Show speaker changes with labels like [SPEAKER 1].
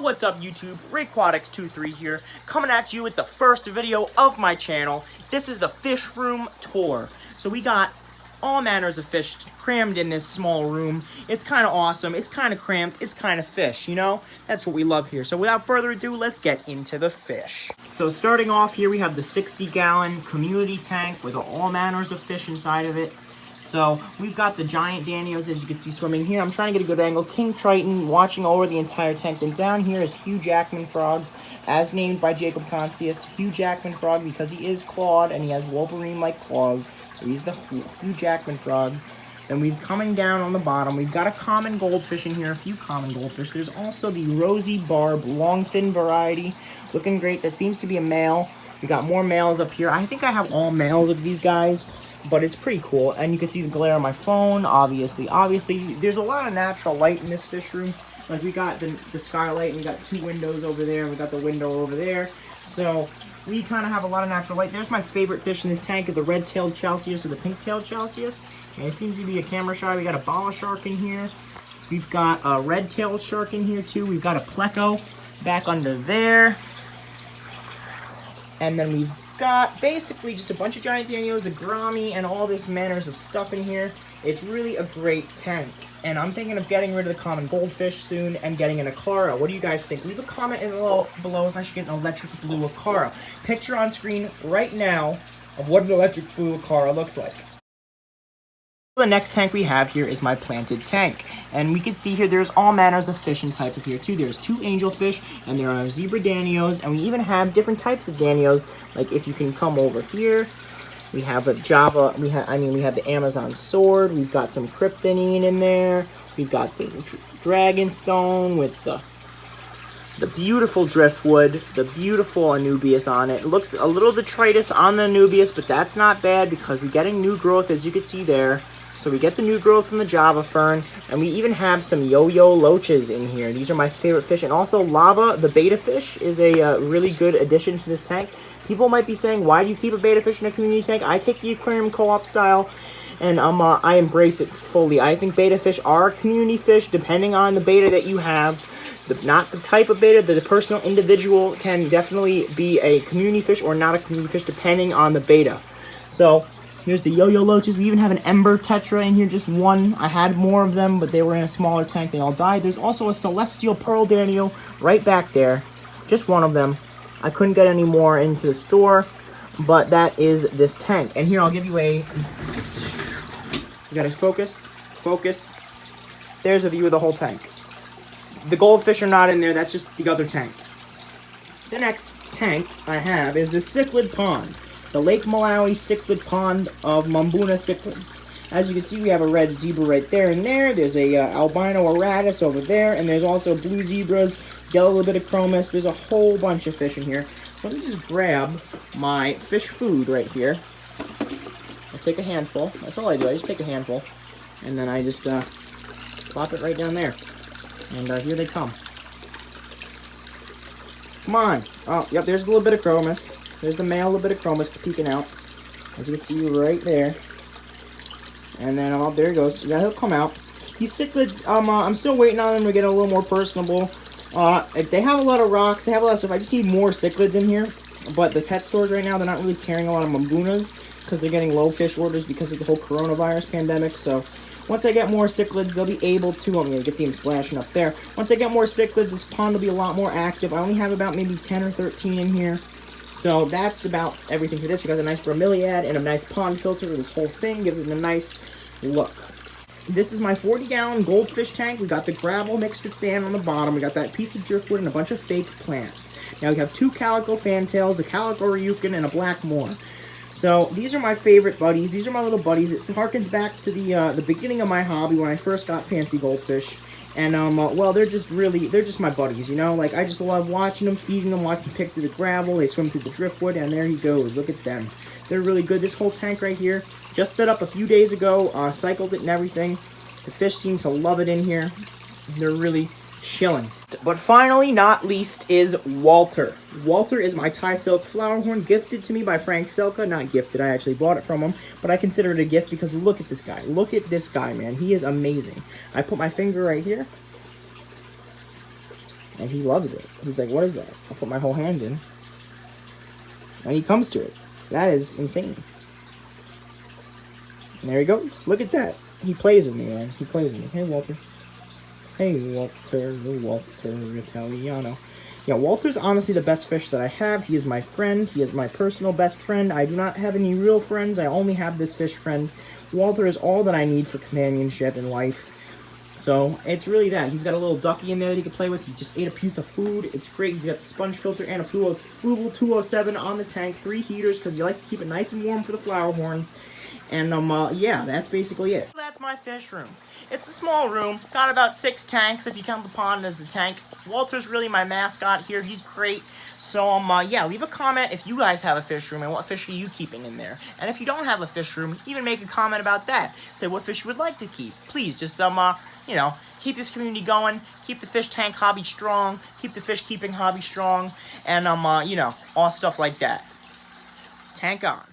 [SPEAKER 1] What's up YouTube? Rayquatics23 here, coming at you with the first video of my channel. This is the fish room tour. So we got all manners of fish crammed in this small room. It's kind of awesome, it's kind of cramped, it's kind of fish, you know? That's what we love here. So without further ado, let's get into the fish. So starting off here, we have the 60-gallon community tank with all manners of fish inside of it. So we've got the giant Danios, as you can see, swimming here. I'm trying to get a good angle. King Triton watching over the entire tank. Then down here is Hugh Jackman Frog, as named by Jacob Concius. Hugh Jackman Frog because he is clawed and he has Wolverine-like claws. So he's the Hugh Jackman Frog. Then we've coming down on the bottom. We've got a common goldfish in here, a few common goldfish. There's also the rosy barb, long fin variety, looking great. That seems to be a male. We got more males up here. I think I have all males of these guys, but it's pretty cool. And you can see the glare on my phone, obviously. There's a lot of natural light in this fish room. Like we got the skylight, and we got two windows over there, and we got the window over there. So we kind of have a lot of natural light. There's my favorite fish in this tank, is the red-tailed chalceus or the pink-tailed chalceus. And it seems to be a camera shy. We got a bala shark in here. We've got a red-tailed shark in here too. We've got a pleco back under there. And then we've got basically just a bunch of giant Danios, the Grami, and all this manners of stuff in here. It's really a great tank. And I'm thinking of getting rid of the common goldfish soon and getting an Acara. What do you guys think? Leave a comment below if I should get an electric blue Acara. Picture on screen right now of what an electric blue Acara looks like. The next tank we have here is my planted tank. And we can see here there's all manners of fish and type of here too. There's two angelfish, and there are zebra Danios, and we even have different types of Danios. Like if you can come over here, we have a Java, we have the Amazon sword, we've got some kryptonine in there, we've got the dragonstone with the beautiful driftwood, the beautiful Anubias on it. It looks a little detritus on the Anubias, but that's not bad because we're getting new growth, as you can see there. So we get the new growth from the Java fern, and we even have some yo-yo loaches in here. These are my favorite fish. And also Lava, the beta fish, is a really good addition to this tank. People might be saying, why do you keep a beta fish in a community tank? I take the aquarium co-op style, and I embrace it fully. I think beta fish are community fish, depending on the beta that you have. Not the type of beta, the personal individual can definitely be a community fish or not a community fish, depending on the beta. So here's the yo-yo loaches. We even have an ember tetra in here, just one. I had more of them, but they were in a smaller tank. They all died. There's also a celestial pearl Danio right back there. Just one of them. I couldn't get any more into the store, but that is this tank. And here, I'll give you a... You gotta focus. Focus. There's a view of the whole tank. The goldfish are not in there. That's just the other tank. The next tank I have is the Cichlid Pond. The Lake Malawi Cichlid Pond of Mambuna cichlids. As you can see, we have a red zebra right there and there. There's a albino aratus over there, and there's also blue zebras, yellow libidochromis. There's a whole bunch of fish in here. So let me just grab my fish food right here. I'll take a handful. That's all I do. I just take a handful, and then I just plop it right down there. And here they come. Come on. Oh, yep, there's a little bit of chromis. There's the male libidochromis peeking out. As you can see right there. And then, oh, there he goes. Yeah, he'll come out. These cichlids, I'm still waiting on them to get a little more personable. They have a lot of rocks. They have a lot of stuff. I just need more cichlids in here. But the pet stores right now, they're not really carrying a lot of mambunas because they're getting low fish orders because of the whole coronavirus pandemic. So once I get more cichlids, they'll be able to, I mean, you can see them splashing up there. Once I get more cichlids, this pond will be a lot more active. I only have about maybe 10 or 13 in here. So that's about everything for this. We got a nice bromeliad and a nice pond filter for this whole thing. Gives it a nice look. This is my 40-gallon goldfish tank. We got the gravel mixed with sand on the bottom. We got that piece of driftwood and a bunch of fake plants. Now we have two calico fantails, a calico ryukin, and a black moor. So these are my favorite buddies. These are my little buddies. It harkens back to the beginning of my hobby when I first got fancy goldfish. And, well, they're just my buddies, you know? Like, I just love watching them, feeding them, watching them pick through the gravel. They swim through the driftwood, and there he goes. Look at them. They're really good. This whole tank right here, just set up a few days ago, cycled it and everything. The fish seem to love it in here. They're really chilling. But finally, not least, is Walter. Walter is my Thai silk flower horn, gifted to me by Frank Selka. Not gifted, I actually bought it from him, but I consider it a gift because look at this guy. Look at this guy, man. He is amazing. I put my finger right here. And he loves it. He's like, what is that? I'll put my whole hand in. And he comes to it. That is insane. And there he goes. Look at that. He plays with me, man. He plays with me. Hey, Walter. Hey, Walter Italiano. Yeah, Walter's honestly the best fish that I have. He is my friend. He is my personal best friend. I do not have any real friends. I only have this fish friend. Walter is all that I need for companionship in life. So, it's really that. He's got a little ducky in there that he can play with. He just ate a piece of food. It's great. He's got the sponge filter and a Fluval 207 on the tank. 3 heaters because you like to keep it nice and warm for the flower horns. And, yeah, that's basically it. That's my fish room. It's a small room. Got about 6 tanks if you count the pond as a tank. Walter's really my mascot here. He's great. So, yeah, leave a comment if you guys have a fish room and what fish are you keeping in there. And if you don't have a fish room, even make a comment about that. Say what fish you would like to keep. Please, just, you know, keep this community going. Keep the fish tank hobby strong. Keep the fish keeping hobby strong. And, you know, all stuff like that. Tank on.